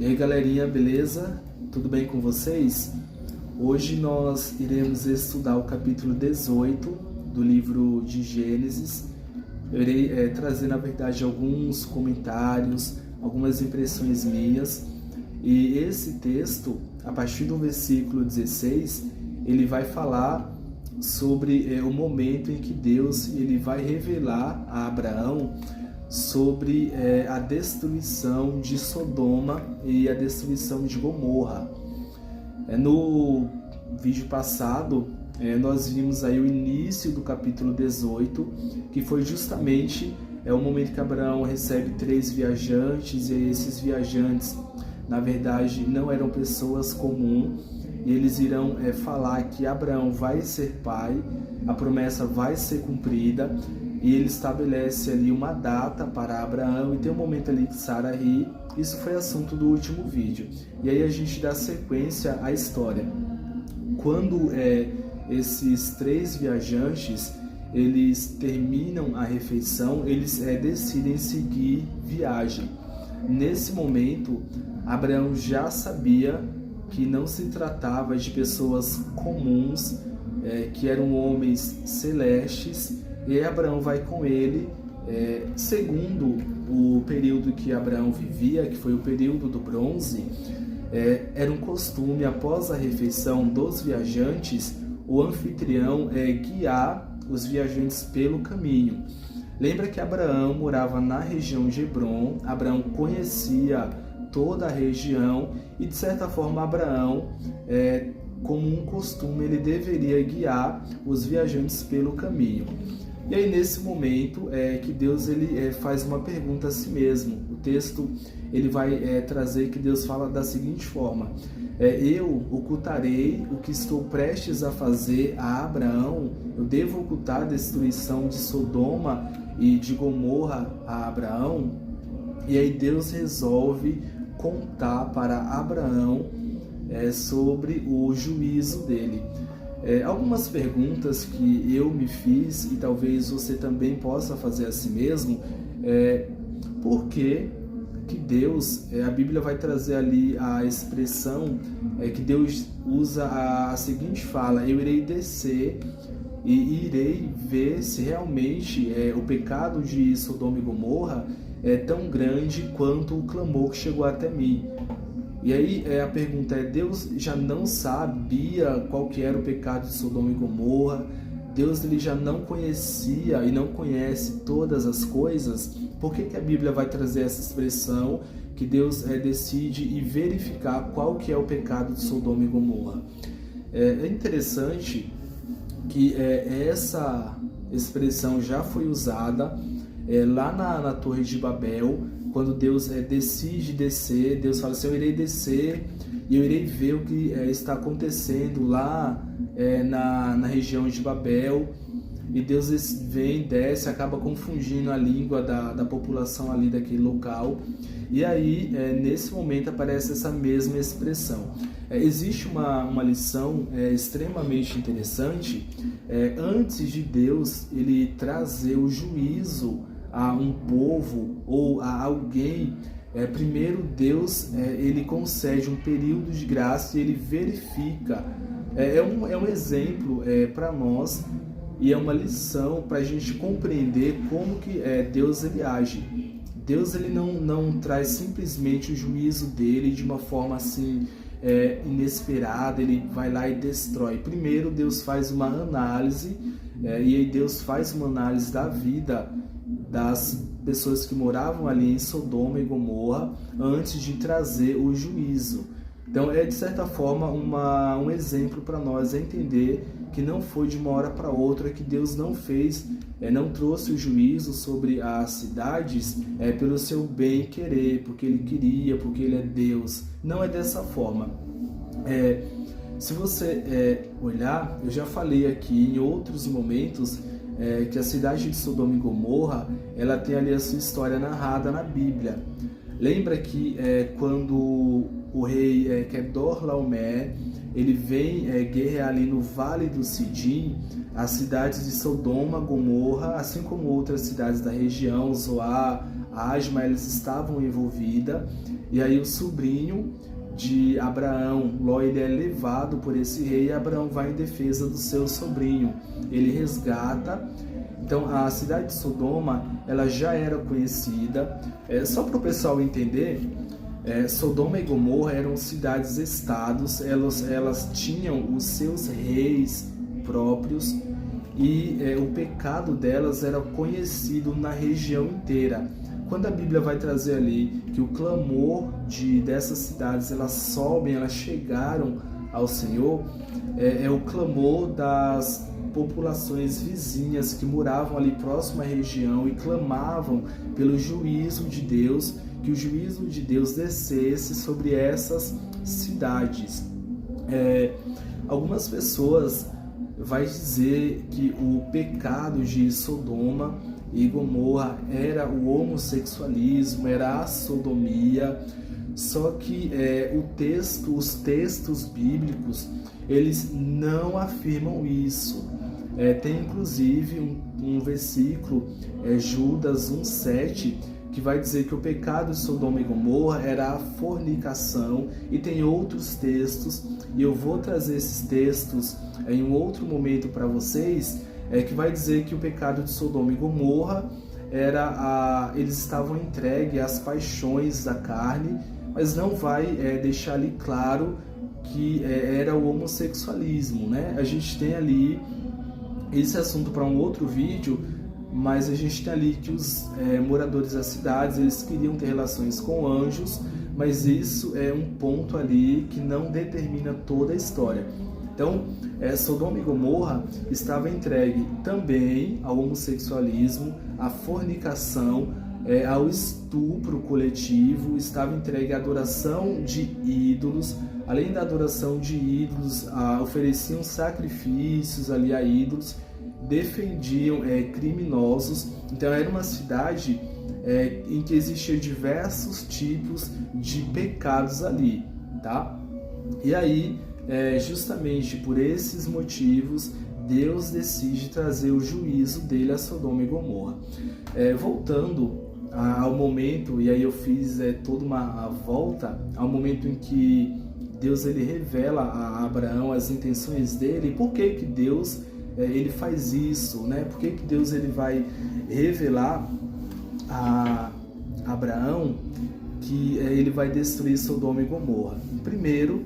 E aí galerinha, beleza? Tudo bem com vocês? Hoje nós iremos estudar o capítulo 18 do livro de Gênesis. Eu irei trazer na verdade alguns comentários, algumas impressões minhas. E esse texto, a partir do versículo 16, ele vai falar sobre o momento em que Deus ele vai revelar a Abraão sobre a destruição de Sodoma e a destruição de Gomorra. No vídeo passado, nós vimos aí o início do capítulo 18, que foi justamente o momento que Abraão recebe 3 viajantes, e esses viajantes, na verdade, não eram pessoas comuns, e eles irão falar que Abraão vai ser pai, a promessa vai ser cumprida, e ele estabelece ali uma data para Abraão, e tem um momento ali que Sara ri. Isso foi assunto do último vídeo. E aí a gente dá sequência à história. Quando esses 3 viajantes, eles terminam a refeição, eles decidem seguir viagem. Nesse momento, Abraão já sabia que não se tratava de pessoas comuns, que eram homens celestes, e Abraão vai com ele, segundo o período que Abraão vivia, que foi o período do bronze. Era um costume, após a refeição dos viajantes, o anfitrião guiar os viajantes pelo caminho. Lembra que Abraão morava na região de Hebrom, Abraão conhecia toda a região e, de certa forma, Abraão, como um costume, ele deveria guiar os viajantes pelo caminho. E aí, nesse momento, que Deus ele faz uma pergunta a si mesmo. O texto ele vai trazer que Deus fala da seguinte forma: eu ocultarei o que estou prestes a fazer a Abraão? Eu devo ocultar a destruição de Sodoma e de Gomorra a Abraão? E aí Deus resolve contar para Abraão sobre o juízo dele. Algumas perguntas que eu me fiz, e talvez você também possa fazer a si mesmo, por que Deus, a Bíblia vai trazer ali a expressão que Deus usa a seguinte fala: eu irei descer e irei ver se realmente o pecado de Sodoma e Gomorra é tão grande quanto o clamor que chegou até mim. E aí a pergunta Deus já não sabia qual que era o pecado de Sodoma e Gomorra? Deus ele já não conhecia e não conhece todas as coisas? Por que a Bíblia vai trazer essa expressão que Deus decide e verificar qual que é o pecado de Sodoma e Gomorra? É interessante que essa expressão já foi usada lá na Torre de Babel. Quando Deus decide descer, Deus fala assim: eu irei descer e eu irei ver o que está acontecendo lá na região de Babel. E Deus vem, desce, acaba confundindo a língua da população ali daquele local. E aí, nesse momento, aparece essa mesma expressão. Existe uma lição extremamente interessante. Antes de Deus ele trazer o juízo a um povo ou a alguém, primeiro Deus ele concede um período de graça e ele verifica. É um exemplo para nós, e é uma lição para a gente compreender como que Deus ele age. Deus ele não traz simplesmente o juízo dele de uma forma assim inesperada, ele vai lá e destrói. Primeiro Deus faz uma análise, e aí Deus faz uma análise da vida das pessoas que moravam ali em Sodoma e Gomorra antes de trazer o juízo. Então de certa forma um exemplo para nós entender que não foi de uma hora para outra, que Deus não trouxe o juízo sobre as cidades pelo seu bem querer, porque ele queria, porque ele é Deus. Não é dessa forma. Se você olhar, eu já falei aqui em outros momentos que a cidade de Sodoma e Gomorra ela tem ali a sua história narrada na Bíblia. Lembra que quando o rei Kedorlaomer ele vem guerrear ali no Vale do Sidim, as cidades de Sodoma, Gomorra, assim como outras cidades da região, Zoar, Asma, elas estavam envolvidas. E aí o sobrinho de Abraão, Ló, ele é levado por esse rei e Abraão vai em defesa do seu sobrinho. Ele resgata. Então a cidade de Sodoma, ela já era conhecida. Só para o pessoal entender, Sodoma e Gomorra eram cidades-estados, elas tinham os seus reis próprios e o pecado delas era conhecido na região inteira. Quando a Bíblia vai trazer ali que o clamor dessas cidades, elas chegaram ao Senhor, é o clamor das populações vizinhas que moravam ali próximo à região e clamavam pelo juízo de Deus, que o juízo de Deus descesse sobre essas cidades. Algumas pessoas vai dizer que o pecado de Sodoma e Gomorra era o homossexualismo, era a sodomia. Só que os textos bíblicos, eles não afirmam isso. Tem inclusive um versículo, Judas 1,7, que vai dizer que o pecado de Sodoma e Gomorra era a fornicação, e tem outros textos, e eu vou trazer esses textos em um outro momento para vocês, que vai dizer que o pecado de Sodoma e Gomorra eles estavam entregues às paixões da carne, mas não vai deixar ali claro que era o homossexualismo, né? A gente tem ali esse assunto para um outro vídeo, mas a gente tem ali que os moradores das cidades, eles queriam ter relações com anjos, mas isso é um ponto ali que não determina toda a história. Então, Sodoma e Gomorra estava entregue também ao homossexualismo, à fornicação, ao estupro coletivo, estava entregue à adoração de ídolos. Além da adoração de ídolos, ofereciam sacrifícios ali a ídolos, defendiam criminosos. Então era uma cidade em que existiam diversos tipos de pecados ali, tá? E aí, justamente por esses motivos, Deus decide trazer o juízo dele a Sodoma e Gomorra. Voltando ao momento, e aí eu fiz toda uma volta ao momento em que Deus ele revela a Abraão as intenções dele. E por que Deus ele faz isso, né? Por que Deus ele vai revelar a Abraão que ele vai destruir Sodoma e Gomorra? Primeiro,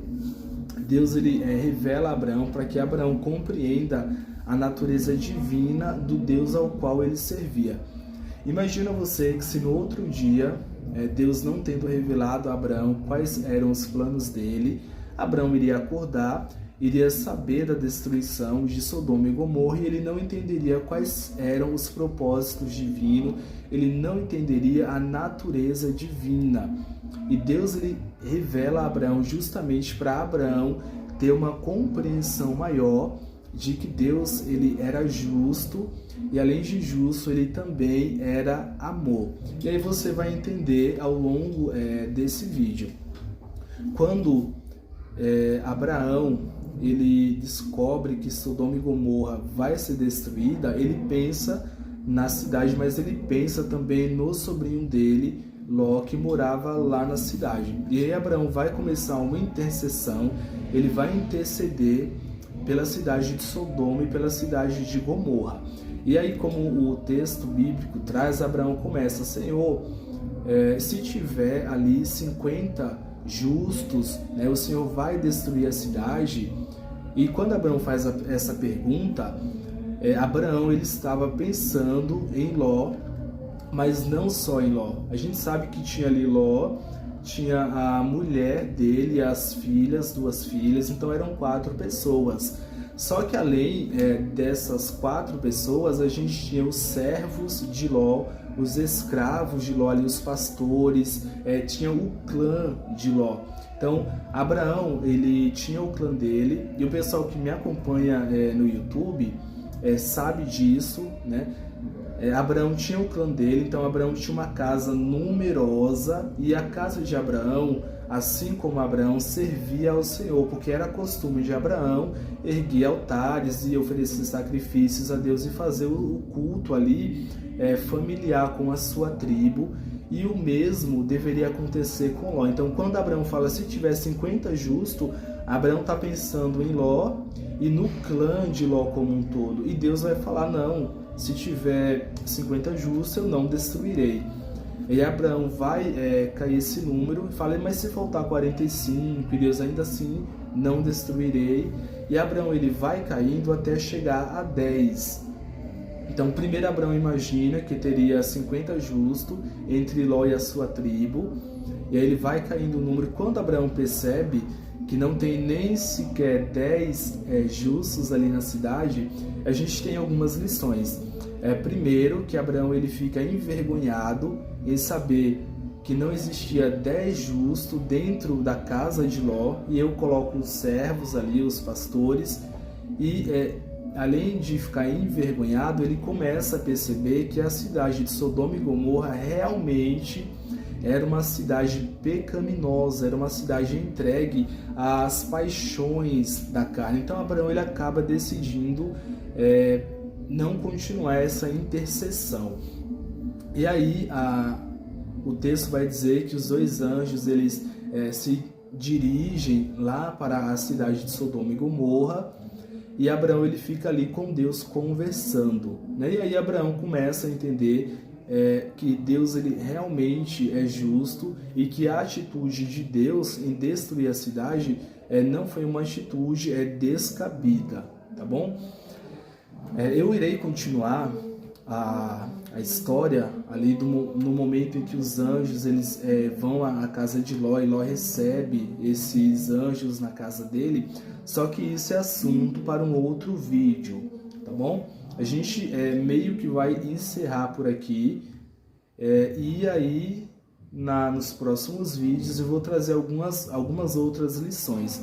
Deus ele revela a Abraão para que Abraão compreenda a natureza divina do Deus ao qual ele servia. Imagina você que se no outro dia, Deus não tendo revelado a Abraão quais eram os planos dele, Abraão iria acordar, iria saber da destruição de Sodoma e Gomorra e ele não entenderia quais eram os propósitos divinos, ele não entenderia a natureza divina. E Deus ele revela a Abraão justamente para Abraão ter uma compreensão maior de que Deus ele era justo e além de justo ele também era amor. E aí você vai entender ao longo desse vídeo. Quando Abraão ele descobre que Sodoma e Gomorra vai ser destruída, ele pensa na cidade, mas ele pensa também no sobrinho dele, Ló, que morava lá na cidade. E aí Abraão vai começar uma intercessão, ele vai interceder pela cidade de Sodoma e pela cidade de Gomorra. E aí, como o texto bíblico traz, Abraão começa: Senhor, se tiver ali 50 justos, né, o Senhor vai destruir a cidade? E quando Abraão faz essa pergunta, Abraão ele estava pensando em Ló, mas não só em Ló. A gente sabe que tinha ali Ló, tinha a mulher dele, as filhas, 2 filhas, então eram 4 pessoas. Só que além dessas 4 pessoas, a gente tinha os servos de Ló, os escravos de Ló, ali, os pastores, tinha o clã de Ló. Então, Abraão, ele tinha o clã dele, e o pessoal que me acompanha no YouTube sabe disso, né? Abraão tinha o clã dele, então Abraão tinha uma casa numerosa, e a casa de Abraão, assim como Abraão, servia ao Senhor, porque era costume de Abraão erguer altares e oferecer sacrifícios a Deus e fazer o culto ali familiar com a sua tribo. E o mesmo deveria acontecer com Ló. Então, quando Abraão fala se tiver 50 justos, Abraão está pensando em Ló e no clã de Ló como um todo. E Deus vai falar, não, se tiver 50 justos, eu não destruirei. E Abraão vai cair esse número e fala, mas se faltar 45, e Deus ainda assim não destruirei. E Abraão ele vai caindo até chegar a 10. Então, primeiro Abraão imagina que teria 50 justos entre Ló e a sua tribo. E aí ele vai caindo o número. Quando Abraão percebe que não tem nem sequer 10 justos ali na cidade, a gente tem algumas lições. Primeiro, que Abraão ele fica envergonhado em saber que não existia 10 justos dentro da casa de Ló, e eu coloco os servos ali, os pastores, e além de ficar envergonhado, ele começa a perceber que a cidade de Sodoma e Gomorra realmente era uma cidade pecaminosa, era uma cidade entregue às paixões da carne. Então Abraão ele acaba decidindo não continuar essa intercessão. E aí o texto vai dizer que os dois anjos eles se dirigem lá para a cidade de Sodoma e Gomorra, e Abraão ele fica ali com Deus conversando, né? E aí Abraão começa a entender que Deus ele realmente é justo e que a atitude de Deus em destruir a cidade não foi uma atitude descabida, tá bom? Eu irei continuar a história ali no momento em que os anjos eles vão à casa de Ló, e Ló recebe esses anjos na casa dele, só que isso é assunto para um outro vídeo, tá bom? A gente meio que vai encerrar por aqui, e aí nos próximos vídeos eu vou trazer algumas outras lições.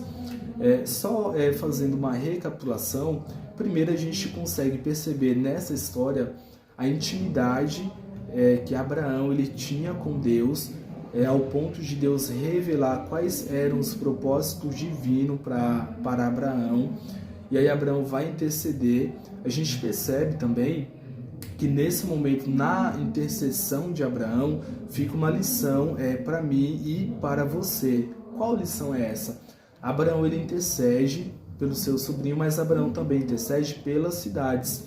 Só fazendo uma recapitulação, primeiro a gente consegue perceber nessa história a intimidade que Abraão ele tinha com Deus, ao ponto de Deus revelar quais eram os propósitos divinos para Abraão, e aí Abraão vai interceder. A gente percebe também que nesse momento, na intercessão de Abraão, fica uma lição para mim e para você. Qual lição é essa? Abraão ele intercede pelo seu sobrinho, mas Abraão também intercede pelas cidades.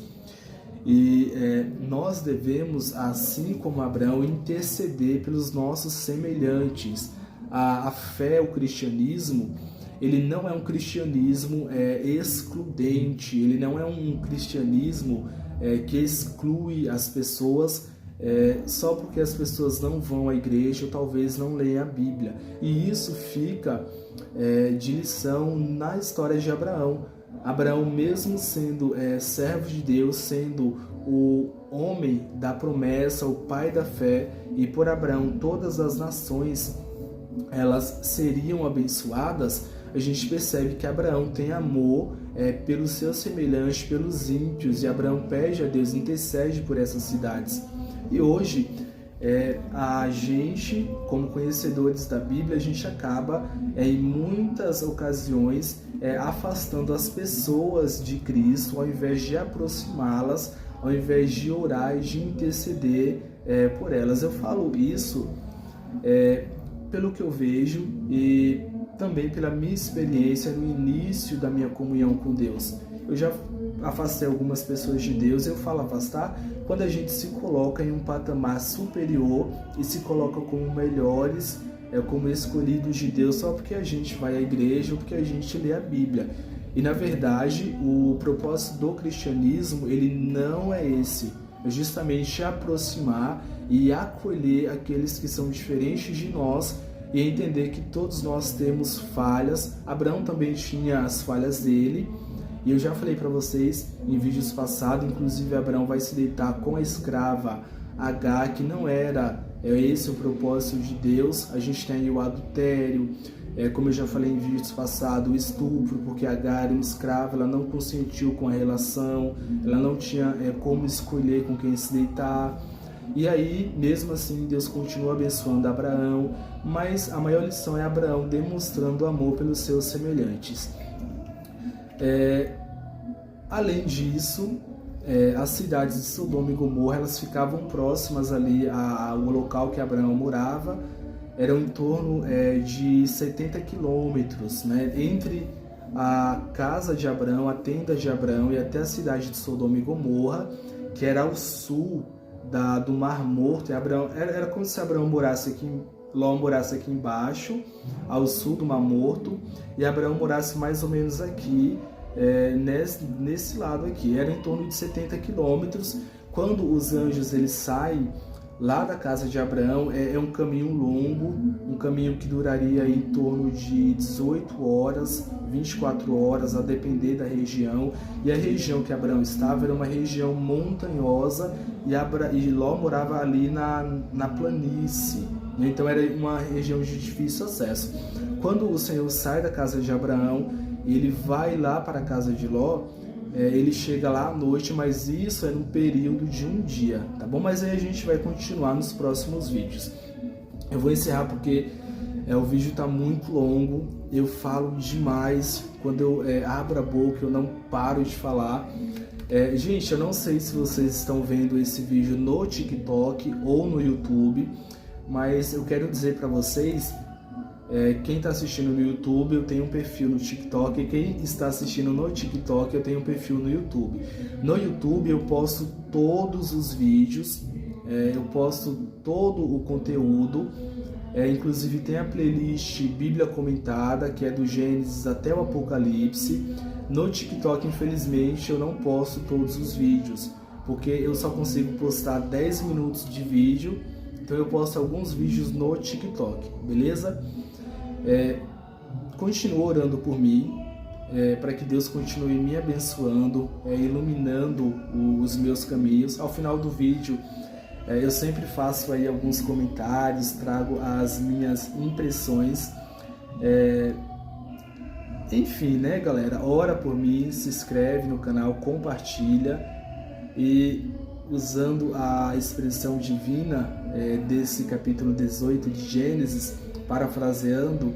E nós devemos, assim como Abraão, interceder pelos nossos semelhantes. A fé, o cristianismo, ele não é um cristianismo excludente, ele não é um cristianismo que exclui as pessoas só porque as pessoas não vão à igreja ou talvez não leiam a Bíblia. E isso fica de lição na história de Abraão. Abraão, mesmo sendo servo de Deus, sendo o homem da promessa, o pai da fé, e por Abraão todas as nações elas seriam abençoadas, a gente percebe que Abraão tem amor pelos seus semelhantes, pelos ímpios, e Abraão pede a Deus, intercede por essas cidades. E hoje, a gente, como conhecedores da Bíblia, a gente acaba, em muitas ocasiões, afastando as pessoas de Cristo, ao invés de aproximá-las, ao invés de orar e de interceder por elas. Eu falo isso pelo que eu vejo e também pela minha experiência no início da minha comunhão com Deus. Eu já afastei algumas pessoas de Deus. Eu falo afastar quando a gente se coloca em um patamar superior e se coloca como melhores, como escolhidos de Deus, só porque a gente vai à igreja ou porque a gente lê a Bíblia. E na verdade, o propósito do cristianismo, ele não é esse. É justamente aproximar e acolher aqueles que são diferentes de nós e entender que todos nós temos falhas. Abraão também tinha as falhas dele. E eu já falei para vocês em vídeos passados, inclusive Abraão vai se deitar com a escrava Agar, que não era esse o propósito de Deus. A gente tem aí o adultério, como eu já falei em vídeos passados, o estupro, porque Agar era uma escrava, ela não consentiu com a relação, ela não tinha como escolher com quem se deitar. E aí, mesmo assim, Deus continua abençoando Abraão, mas a maior lição é Abraão demonstrando amor pelos seus semelhantes. Além disso, as cidades de Sodoma e Gomorra, elas ficavam próximas ali ao local que Abraão morava. Eram em torno de 70 quilômetros, né, entre a casa de Abraão, a tenda de Abraão e até a cidade de Sodoma e Gomorra, que era ao sul do Mar Morto. E Abraão, era como se Abraão morasse aqui, Ló morasse aqui embaixo, ao sul do Mar Morto, e Abraão morasse mais ou menos aqui, nesse lado aqui. Era em torno de 70 quilômetros. Quando os anjos eles saem lá da casa de Abraão, é um caminho longo, um caminho que duraria em torno de 18 horas, 24 horas, a depender da região. E a região que Abraão estava era uma região montanhosa, e Ló morava ali na planície. Então era uma região de difícil acesso. Quando o Senhor sai da casa de Abraão, ele vai lá para a casa de Ló. Ele chega lá à noite, mas isso é no período de um dia, tá bom? Mas aí a gente vai continuar nos próximos vídeos. Eu vou encerrar porque o vídeo está muito longo, eu falo demais, quando eu abro a boca eu não paro de falar. Gente, eu não sei se vocês estão vendo esse vídeo no TikTok ou no YouTube, mas eu quero dizer para vocês, quem está assistindo no YouTube, eu tenho um perfil no TikTok, e quem está assistindo no TikTok, eu tenho um perfil no YouTube. No YouTube eu posto todos os vídeos, eu posto todo o conteúdo, inclusive tem a playlist Bíblia Comentada, que é do Gênesis até o Apocalipse. No TikTok, infelizmente, eu não posto todos os vídeos, porque eu só consigo postar 10 minutos de vídeo, então eu posto alguns vídeos no TikTok, beleza? Continue orando por mim, para que Deus continue me abençoando, iluminando os meus caminhos. Ao final do vídeo, eu sempre faço aí alguns comentários, trago as minhas impressões. Enfim, né, galera? Ora por mim, se inscreve no canal, compartilha, e usando a expressão divina desse capítulo 18 de Gênesis, parafraseando,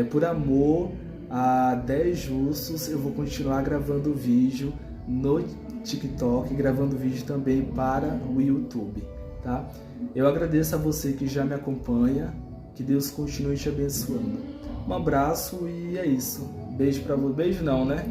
por amor a 10 justos, eu vou continuar gravando vídeo no TikTok, gravando vídeo também para o YouTube, tá? Eu agradeço a você que já me acompanha, que Deus continue te abençoando. Um abraço e é isso. Beijo pra você. Beijo não, né?